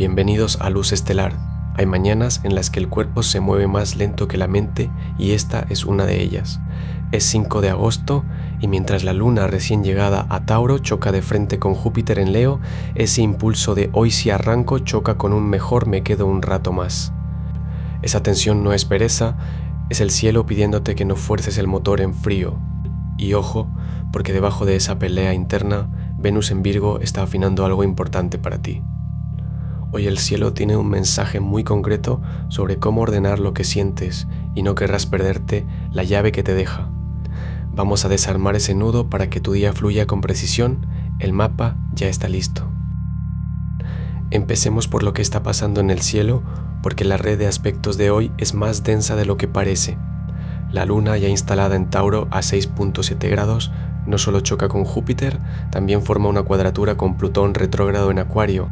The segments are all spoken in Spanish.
Bienvenidos a Luz Estelar. Hay mañanas en las que el cuerpo se mueve más lento que la mente y esta es una de ellas. Es 5 de agosto y mientras la luna recién llegada a Tauro choca de frente con Júpiter en Leo, ese impulso de hoy sí arranco choca con un mejor me quedo un rato más. Esa tensión no es pereza, es el cielo pidiéndote que no fuerces el motor en frío. Y ojo, porque debajo de esa pelea interna, Venus en Virgo está afinando algo importante para ti. Hoy el cielo tiene un mensaje muy concreto sobre cómo ordenar lo que sientes y no querrás perderte la llave que te deja. Vamos a desarmar ese nudo para que tu día fluya con precisión. El mapa ya está listo. Empecemos por lo que está pasando en el cielo, porque la red de aspectos de hoy es más densa de lo que parece. La luna ya instalada en Tauro a 6.7 grados no solo choca con Júpiter, también forma una cuadratura con Plutón retrógrado en Acuario.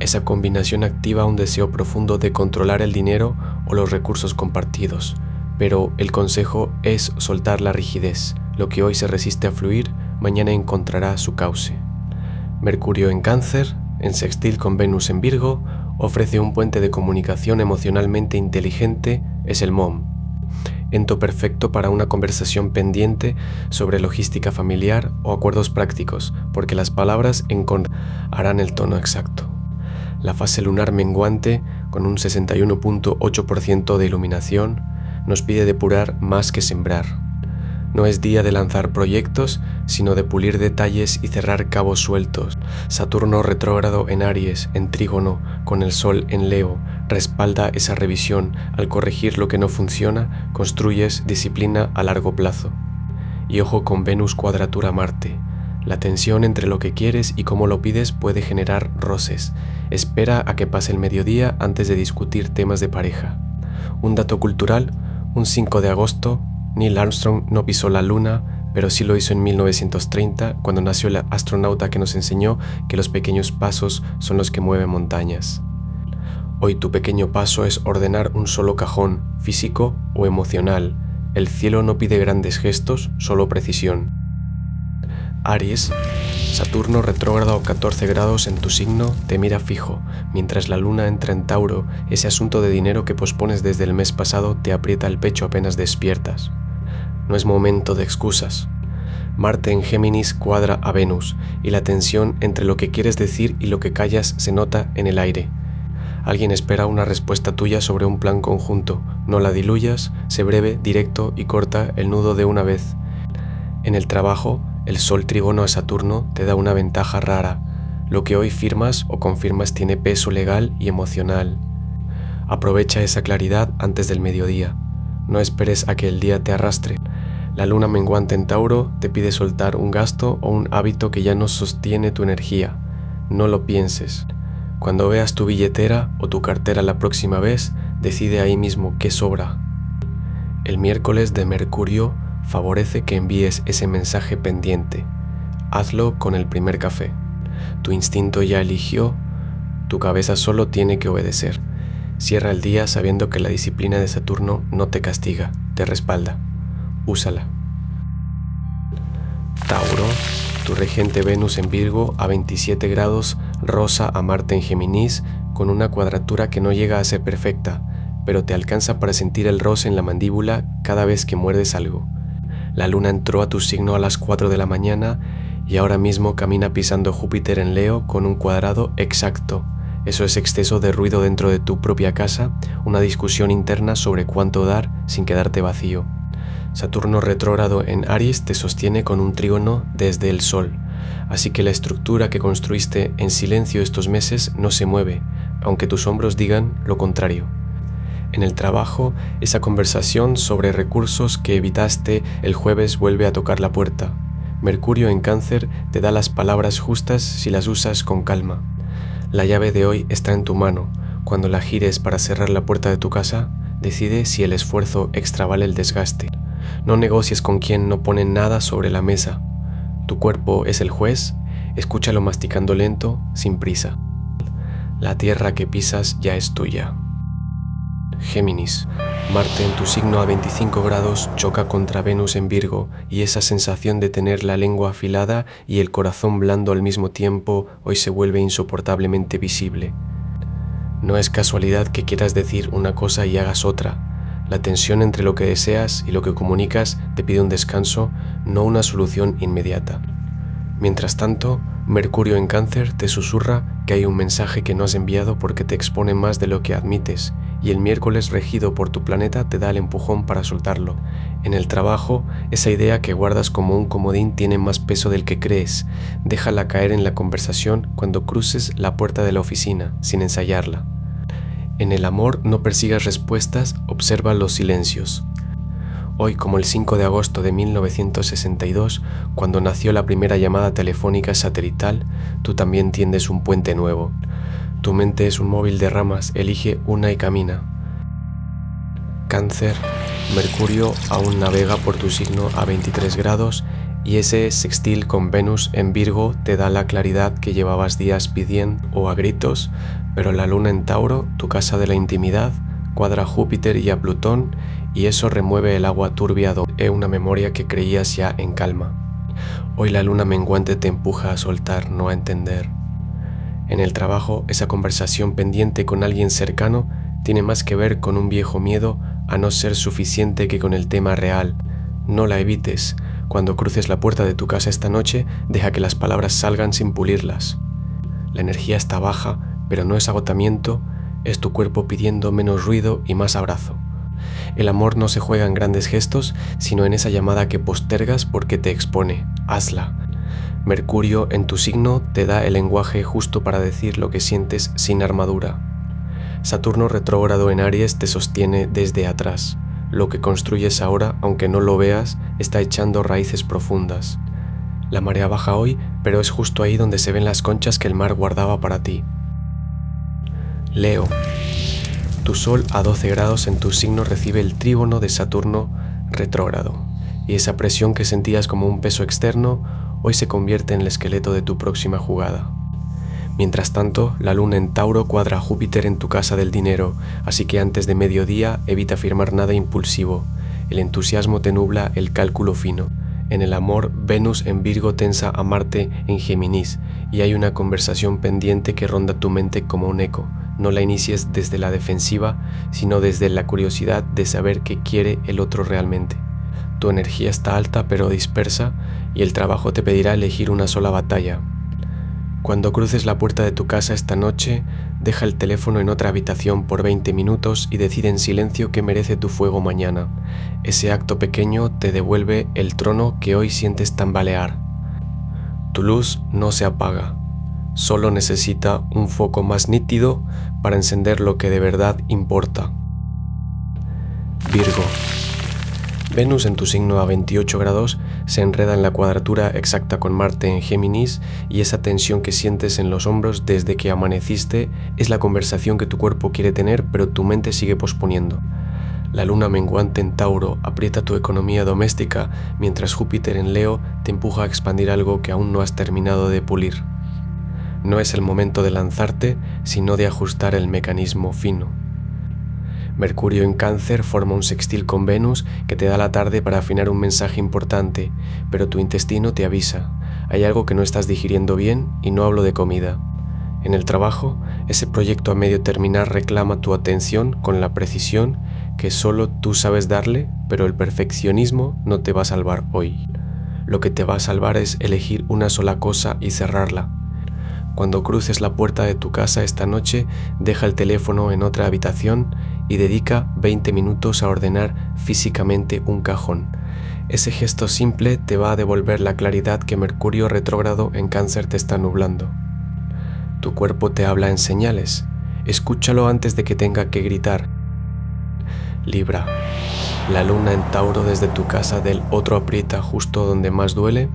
Esa combinación activa un deseo profundo de controlar el dinero o los recursos compartidos, pero el consejo es soltar la rigidez. Lo que hoy se resiste a fluir, mañana encontrará su cauce. Mercurio en Cáncer, en sextil con Venus en Virgo, ofrece un puente de comunicación emocionalmente inteligente, es el MOM. Ento perfecto para una conversación pendiente sobre logística familiar o acuerdos prácticos, porque las palabras harán el tono exacto. La fase lunar menguante, con un 61.8% de iluminación, nos pide depurar más que sembrar. No es día de lanzar proyectos, sino de pulir detalles y cerrar cabos sueltos. Saturno retrógrado en Aries, en Trígono, con el Sol en Leo, respalda esa revisión. Al corregir lo que no funciona, construyes disciplina a largo plazo. Y ojo con Venus cuadratura Marte. La tensión entre lo que quieres y cómo lo pides puede generar roces. Espera a que pase el mediodía antes de discutir temas de pareja. Un dato cultural, un 5 de agosto, Neil Armstrong no pisó la luna, pero sí lo hizo en 1930, cuando nació el astronauta que nos enseñó que los pequeños pasos son los que mueven montañas. Hoy tu pequeño paso es ordenar un solo cajón, físico o emocional. El cielo no pide grandes gestos, solo precisión. Aries, Saturno retrógrado a 14 grados en tu signo te mira fijo, mientras la luna entra en Tauro, ese asunto de dinero que pospones desde el mes pasado te aprieta el pecho apenas despiertas. No es momento de excusas. Marte en Géminis cuadra a Venus y la tensión entre lo que quieres decir y lo que callas se nota en el aire. Alguien espera una respuesta tuya sobre un plan conjunto, no la diluyas, sé breve, directo y corta el nudo de una vez. En el trabajo, el Sol trígono a Saturno te da una ventaja rara. Lo que hoy firmas o confirmas tiene peso legal y emocional. Aprovecha esa claridad antes del mediodía. No esperes a que el día te arrastre. La luna menguante en Tauro te pide soltar un gasto o un hábito que ya no sostiene tu energía. No lo pienses. Cuando veas tu billetera o tu cartera la próxima vez, decide ahí mismo qué sobra. El miércoles de Mercurio favorece que envíes ese mensaje pendiente. Hazlo con el primer café. Tu instinto ya eligió, tu cabeza solo tiene que obedecer. Cierra el día sabiendo que la disciplina de Saturno no te castiga, te respalda. Úsala. Tauro, tu regente Venus en Virgo a 27 grados rosa a Marte en Géminis con una cuadratura que no llega a ser perfecta, pero te alcanza para sentir el roce en la mandíbula cada vez que muerdes algo. La luna entró a tu signo a las 4 de la mañana y ahora mismo camina pisando Júpiter en Leo con un cuadrado exacto. Eso es exceso de ruido dentro de tu propia casa, una discusión interna sobre cuánto dar sin quedarte vacío. Saturno retrógrado en Aries te sostiene con un trígono desde el Sol, así que la estructura que construiste en silencio estos meses no se mueve, aunque tus hombros digan lo contrario. En el trabajo, esa conversación sobre recursos que evitaste el jueves vuelve a tocar la puerta. Mercurio en Cáncer te da las palabras justas si las usas con calma. La llave de hoy está en tu mano. Cuando la gires para cerrar la puerta de tu casa, decide si el esfuerzo extra vale el desgaste. No negocies con quien no pone nada sobre la mesa. Tu cuerpo es el juez, escúchalo masticando lento, sin prisa. La tierra que pisas ya es tuya. Géminis, Marte en tu signo a 25 grados choca contra Venus en Virgo y esa sensación de tener la lengua afilada y el corazón blando al mismo tiempo hoy se vuelve insoportablemente visible. No es casualidad que quieras decir una cosa y hagas otra. La tensión entre lo que deseas y lo que comunicas te pide un descanso, no una solución inmediata. Mientras tanto, Mercurio en Cáncer te susurra que hay un mensaje que no has enviado porque te expone más de lo que admites, y el miércoles regido por tu planeta te da el empujón para soltarlo. En el trabajo, esa idea que guardas como un comodín tiene más peso del que crees. Déjala caer en la conversación cuando cruces la puerta de la oficina, sin ensayarla. En el amor no persigas respuestas, observa los silencios. Hoy, como el 5 de agosto de 1962, cuando nació la primera llamada telefónica satelital, tú también tiendes un puente nuevo. Tu mente es un móvil de ramas, elige una y camina. Cáncer, Mercurio aún navega por tu signo a 23 grados y ese sextil con Venus en Virgo te da la claridad que llevabas días pidiendo o a gritos, pero la luna en Tauro, tu casa de la intimidad, cuadra a Júpiter y a Plutón y eso remueve el agua turbia de una memoria que creías ya en calma. Hoy la luna menguante te empuja a soltar, no a entender. En el trabajo, esa conversación pendiente con alguien cercano tiene más que ver con un viejo miedo a no ser suficiente que con el tema real. No la evites. Cuando cruces la puerta de tu casa esta noche, deja que las palabras salgan sin pulirlas. La energía está baja, pero no es agotamiento, es tu cuerpo pidiendo menos ruido y más abrazo. El amor no se juega en grandes gestos, sino en esa llamada que postergas porque te expone. Hazla. Mercurio en tu signo te da el lenguaje justo para decir lo que sientes sin armadura. Saturno retrógrado en Aries te sostiene desde atrás. Lo que construyes ahora, aunque no lo veas, está echando raíces profundas. La marea baja hoy, pero es justo ahí donde se ven las conchas que el mar guardaba para ti. Leo. Tu Sol a 12 grados en tu signo recibe el trígono de Saturno retrógrado, y esa presión que sentías como un peso externo, hoy se convierte en el esqueleto de tu próxima jugada. Mientras tanto, la luna en Tauro cuadra a Júpiter en tu casa del dinero, así que antes de mediodía evita firmar nada impulsivo. El entusiasmo te nubla el cálculo fino. En el amor, Venus en Virgo tensa a Marte en Géminis, y hay una conversación pendiente que ronda tu mente como un eco. No la inicies desde la defensiva, sino desde la curiosidad de saber qué quiere el otro realmente. Tu energía está alta pero dispersa, y el trabajo te pedirá elegir una sola batalla. Cuando cruces la puerta de tu casa esta noche, deja el teléfono en otra habitación por 20 minutos y decide en silencio qué merece tu fuego mañana. Ese acto pequeño te devuelve el trono que hoy sientes tambalear. Tu luz no se apaga, solo necesita un foco más nítido para encender lo que de verdad importa. Virgo. Venus en tu signo a 28 grados se enreda en la cuadratura exacta con Marte en Géminis y esa tensión que sientes en los hombros desde que amaneciste es la conversación que tu cuerpo quiere tener pero tu mente sigue posponiendo. La luna menguante en Tauro aprieta tu economía doméstica mientras Júpiter en Leo te empuja a expandir algo que aún no has terminado de pulir. No es el momento de lanzarte, sino de ajustar el mecanismo fino. Mercurio en Cáncer forma un sextil con Venus que te da la tarde para afinar un mensaje importante, pero tu intestino te avisa. Hay algo que no estás digiriendo bien y no hablo de comida. En el trabajo, ese proyecto a medio terminar reclama tu atención con la precisión que solo tú sabes darle, pero el perfeccionismo no te va a salvar hoy. Lo que te va a salvar es elegir una sola cosa y cerrarla. Cuando cruces la puerta de tu casa esta noche, deja el teléfono en otra habitación y dedica 20 minutos a ordenar físicamente un cajón. Ese gesto simple te va a devolver la claridad que Mercurio retrógrado en Cáncer te está nublando. Tu cuerpo te habla en señales. Escúchalo antes de que tenga que gritar. Libra. La luna en Tauro desde tu casa del otro aprieta justo donde más duele.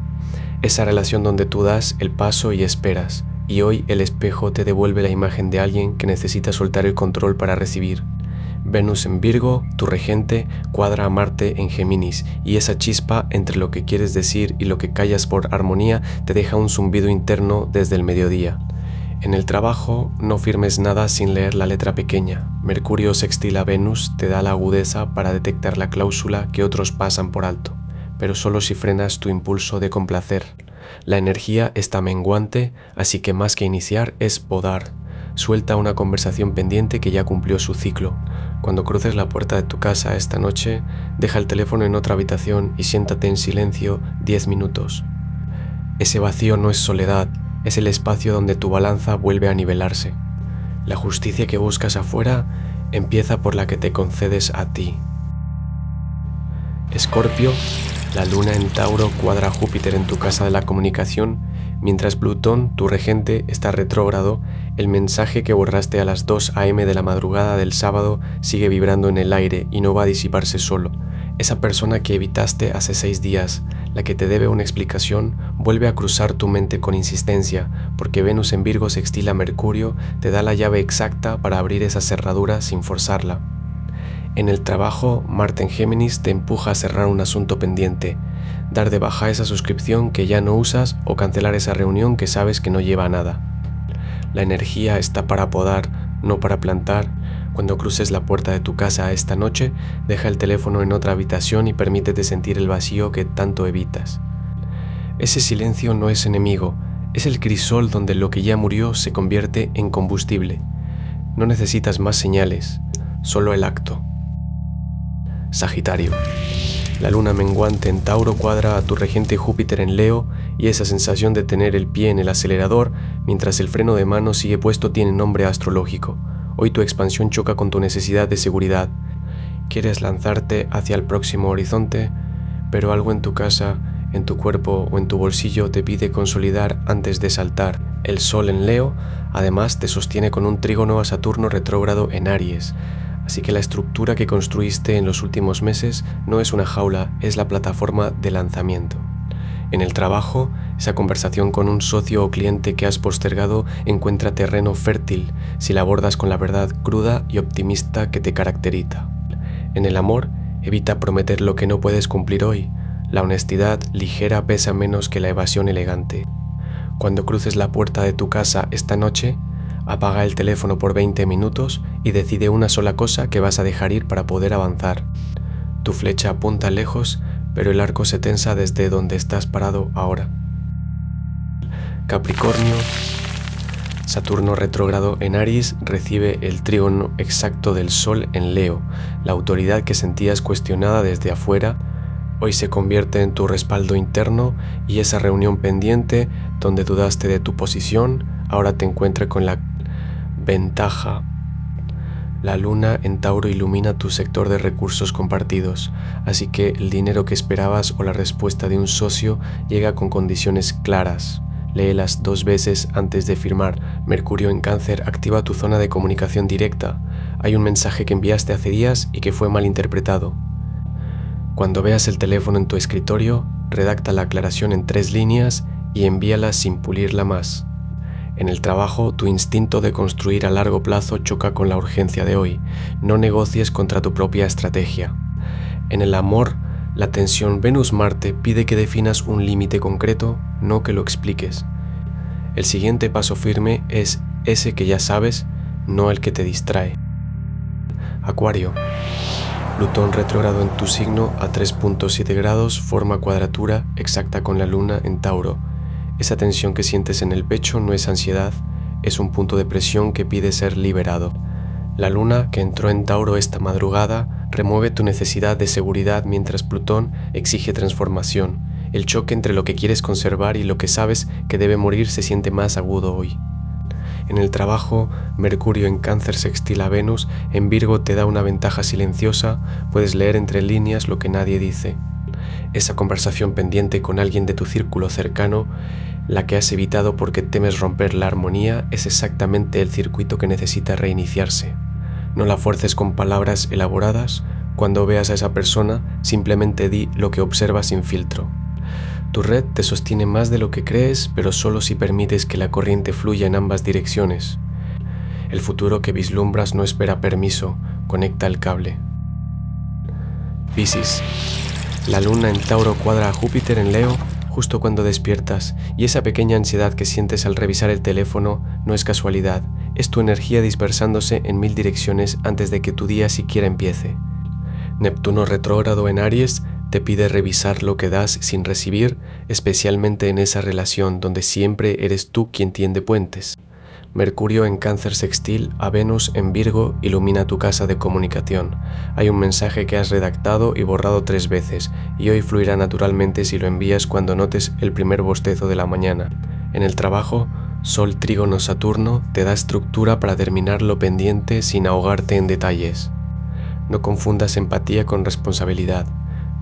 Esa relación donde tú das el paso y esperas. Y hoy el espejo te devuelve la imagen de alguien que necesita soltar el control para recibir. Venus en Virgo, tu regente, cuadra a Marte en Géminis, y esa chispa entre lo que quieres decir y lo que callas por armonía te deja un zumbido interno desde el mediodía. En el trabajo, no firmes nada sin leer la letra pequeña. Mercurio sextil a Venus te da la agudeza para detectar la cláusula que otros pasan por alto, pero solo si frenas tu impulso de complacer. La energía está menguante, así que más que iniciar es podar. suelta una conversación pendiente que ya cumplió su ciclo. Cuando cruces la puerta de tu casa esta noche, deja el teléfono en otra habitación y siéntate en silencio 10 minutos. Ese vacío no es soledad, es el espacio donde tu balanza vuelve a nivelarse. La justicia que buscas afuera empieza por la que te concedes a ti. Escorpio, la luna en Tauro cuadra a Júpiter en tu casa de la comunicación, mientras Plutón, tu regente, está retrógrado. El mensaje que borraste a las 2 a.m. de la madrugada del sábado sigue vibrando en el aire y no va a disiparse solo. Esa persona que evitaste hace 6 días, la que te debe una explicación, vuelve a cruzar tu mente con insistencia, porque Venus en Virgo sextila a Mercurio te da la llave exacta para abrir esa cerradura sin forzarla. En el trabajo, Marte en Géminis te empuja a cerrar un asunto pendiente, dar de baja esa suscripción que ya no usas o cancelar esa reunión que sabes que no lleva a nada. La energía está para podar, no para plantar. Cuando cruces la puerta de tu casa esta noche, deja el teléfono en otra habitación y permítete sentir el vacío que tanto evitas. Ese silencio no es enemigo, es el crisol donde lo que ya murió se convierte en combustible. No necesitas más señales, solo el acto. Sagitario. La luna menguante en Tauro cuadra a tu regente Júpiter en Leo, y esa sensación de tener el pie en el acelerador mientras el freno de mano sigue puesto tiene nombre astrológico. Hoy tu expansión choca con tu necesidad de seguridad. Quieres lanzarte hacia el próximo horizonte, pero algo en tu casa, en tu cuerpo o en tu bolsillo te pide consolidar antes de saltar. El Sol en Leo, además, te sostiene con un trígono a Saturno retrógrado en Aries. Así que la estructura que construiste en los últimos meses no es una jaula, es la plataforma de lanzamiento. En el trabajo, esa conversación con un socio o cliente que has postergado encuentra terreno fértil si la abordas con la verdad cruda y optimista que te caracteriza. En el amor, evita prometer lo que no puedes cumplir hoy. La honestidad ligera pesa menos que la evasión elegante. Cuando cruces la puerta de tu casa esta noche, apaga el teléfono por 20 minutos y decide una sola cosa que vas a dejar ir para poder avanzar. Tu flecha apunta lejos, pero el arco se tensa desde donde estás parado ahora. Capricornio. Saturno retrógrado en Aries recibe el trígono exacto del Sol en Leo. La autoridad que sentías cuestionada desde afuera hoy se convierte en tu respaldo interno, y esa reunión pendiente donde dudaste de tu posición ahora te encuentra con la ventaja. La luna en Tauro ilumina tu sector de recursos compartidos, así que el dinero que esperabas o la respuesta de un socio llega con condiciones claras. Léelas 2 veces antes de firmar. Mercurio en Cáncer activa tu zona de comunicación directa. Hay un mensaje que enviaste hace días y que fue mal interpretado. Cuando veas el teléfono en tu escritorio, redacta la aclaración en 3 líneas y envíala sin pulirla más. En el trabajo, tu instinto de construir a largo plazo choca con la urgencia de hoy. No negocies contra tu propia estrategia. En el amor, la tensión Venus-Marte pide que definas un límite concreto, no que lo expliques. El siguiente paso firme es ese que ya sabes, no el que te distrae. Acuario. Plutón retrógrado en tu signo a 3.7 grados forma cuadratura exacta con la luna en Tauro. Esa tensión que sientes en el pecho no es ansiedad, es un punto de presión que pide ser liberado. La luna, que entró en Tauro esta madrugada, remueve tu necesidad de seguridad mientras Plutón exige transformación. El choque entre lo que quieres conservar y lo que sabes que debe morir se siente más agudo hoy. En el trabajo, Mercurio en Cáncer sextila a Venus, en Virgo te da una ventaja silenciosa, puedes leer entre líneas lo que nadie dice. Esa conversación pendiente con alguien de tu círculo cercano, la que has evitado porque temes romper la armonía, es exactamente el circuito que necesita reiniciarse. No la fuerces con palabras elaboradas. Cuando veas a esa persona, simplemente di lo que observas sin filtro. Tu red te sostiene más de lo que crees, pero solo si permites que la corriente fluya en ambas direcciones. El futuro que vislumbras no espera permiso, conecta el cable. Piscis. La luna en Tauro cuadra a Júpiter en Leo justo cuando despiertas, y esa pequeña ansiedad que sientes al revisar el teléfono no es casualidad, es tu energía dispersándose en 1000 direcciones antes de que tu día siquiera empiece. Neptuno retrógrado en Aries te pide revisar lo que das sin recibir, especialmente en esa relación donde siempre eres tú quien tiende puentes. Mercurio en Cáncer sextil a Venus en Virgo ilumina tu casa de comunicación. Hay un mensaje que has redactado y borrado 3 veces, y hoy fluirá naturalmente si lo envías cuando notes el primer bostezo de la mañana. En el trabajo, Sol trígono Saturno te da estructura para terminar lo pendiente sin ahogarte en detalles. No confundas empatía con responsabilidad.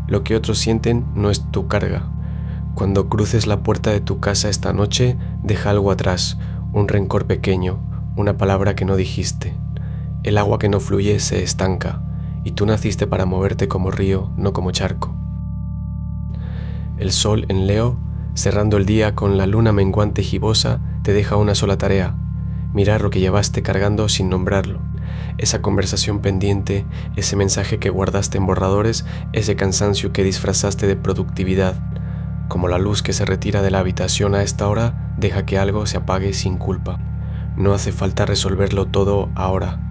Lo que otros sienten no es tu carga. Cuando cruces la puerta de tu casa esta noche, deja algo atrás, un rencor pequeño, una palabra que no dijiste. El agua que no fluye se estanca, y tú naciste para moverte como río, no como charco. El Sol en Leo, cerrando el día con la luna menguante gibosa, te deja una sola tarea: mirar lo que llevaste cargando sin nombrarlo. Esa conversación pendiente, ese mensaje que guardaste en borradores, ese cansancio que disfrazaste de productividad. Como la luz que se retira de la habitación a esta hora, deja que algo se apague sin culpa. No hace falta resolverlo todo ahora.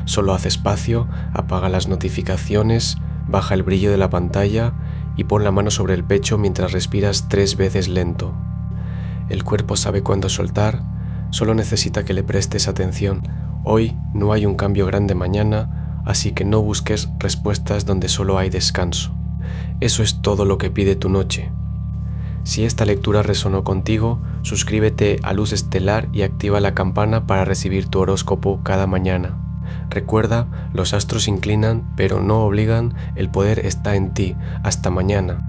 Solo haz espacio, apaga las notificaciones, baja el brillo de la pantalla y pon la mano sobre el pecho mientras respiras 3 veces lento. El cuerpo sabe cuándo soltar, solo necesita que le prestes atención. Hoy no hay un cambio grande mañana, así que no busques respuestas donde solo hay descanso. Eso es todo lo que pide tu noche. Si esta lectura resonó contigo, suscríbete a Luz Estelar y activa la campana para recibir tu horóscopo cada mañana. Recuerda, los astros inclinan, pero no obligan, el poder está en ti. Hasta mañana.